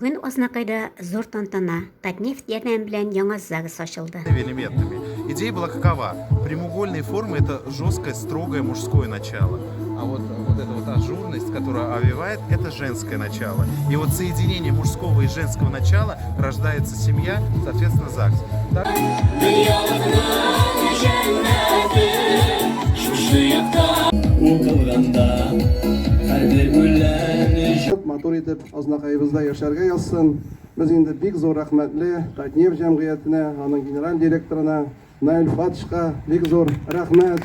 Бүген Азнакайда зур тантана, Татнефть ярдәме белән яңа ЗАГС ачылды. Элементами. Идея была какова? Прямоугольные формы — это жесткое, строгое мужское начало. А вот эта вот ажурность, которая овевает, это женское начало. И вот соединение мужского и женского начала рождается семья, соответственно, ЗАГС. Матур итеп Азнакайыбызда яшәргә язсын. Без инде бик зур рәхмәтле Татнефть җәмгыятенә, аның генераль директорына Наил Фатишка бик зур рәхмәт.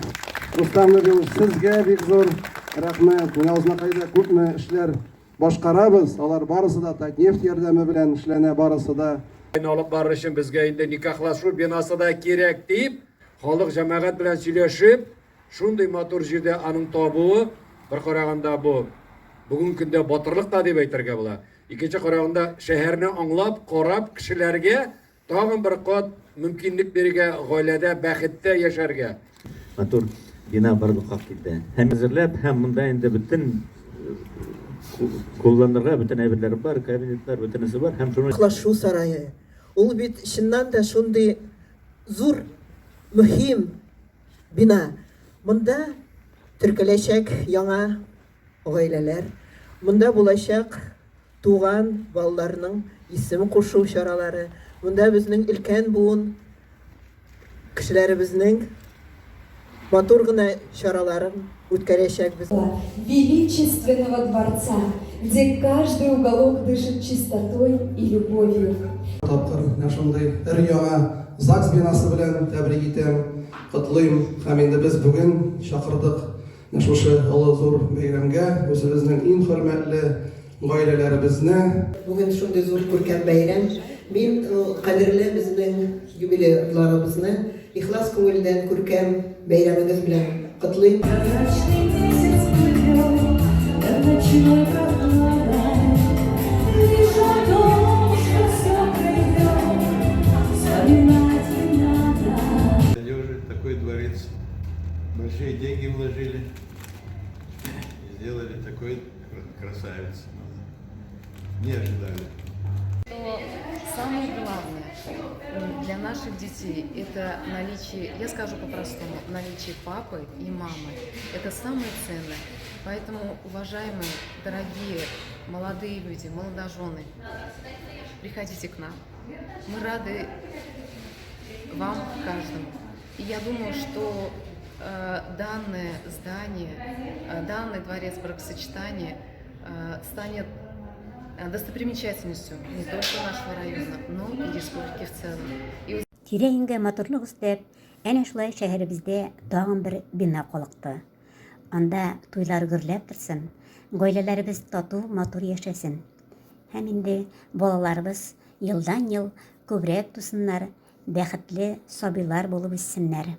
Рустам Нәбиевич, сезгә бик зур рәхмәт. Менә Азнакайда күпме эшләр башкарабыз. Алар барысы да Татнефть ярдәме белән эшләнә, барысы да. Алып барыр өчен безгә инде никахлашу бинасы да кирәк дип, халык җәмәгать белән сөйләшеп, шундый матур җирдә аның табуы бер караганда бу бүгенге көндә батырлык та дип әйтергә була. Икенче караганда шәһәрне аңлап, карап, кешеләргә тагын бер кат мөмкинлек бирергә, гаиләдә бәхеттә яшәргә. Матур бина барлыкка китә. Һәм әзерләп, һәм монда инде бөтен кулланырга бөтен әйберләр бар, кабинетлар бөтенесе бар. Һәм шуны Клашу сарае. Ул бит чыннан да шундый зур, мөһим бина. Монда төркеләчәк яңа гаиләләр. Монда булачак туган балаларның исем кушу чаралары. Монда безнең өлкән буын кешеләребезнең матур гына чараларын үткәрәчәкбез. Величественного дворца, где каждый уголок дышит чистотой и любовью. Тапкыр шундый яңа ЗАГС бинасы белән тәбрик итәм, котлыйм. Һәм инде без бүген чакырдык шушы олы зур бәйрәмгә үзебезнең иң хөрмәтле гаиләләребезне. Бүген шундый зур күркәм бәйрәм. Мин кадерле безнең юбилейларыбызны ихлас күңелдән күркәм бәйрәмегез белән котлыйм. Такой дворец. Большие деньги вложили и сделали такой красавец. Не ожидали. Самое главное для наших детей – это наличие, я скажу по-простому, наличие папы и мамы. Это самое ценное. Поэтому, уважаемые, дорогие, молодые люди, молодожены, приходите к нам. Мы рады вам, каждому. И я думаю, что данное здание, данный дворец бракосочетания станет достопримечательностью не только нашего района, но и республики в целом. Тирәнгә матурлык өстәп, әнә шулай шәһәребездә тагын бер бина калыкты. Анда туйлар гөрләп торсын, гаиләләребез тату, матур яшәсен. Һәм инде балаларыбыз елдан-ел күбрәк тусыннар, бәхетле сабыйлар булып үссеннәр.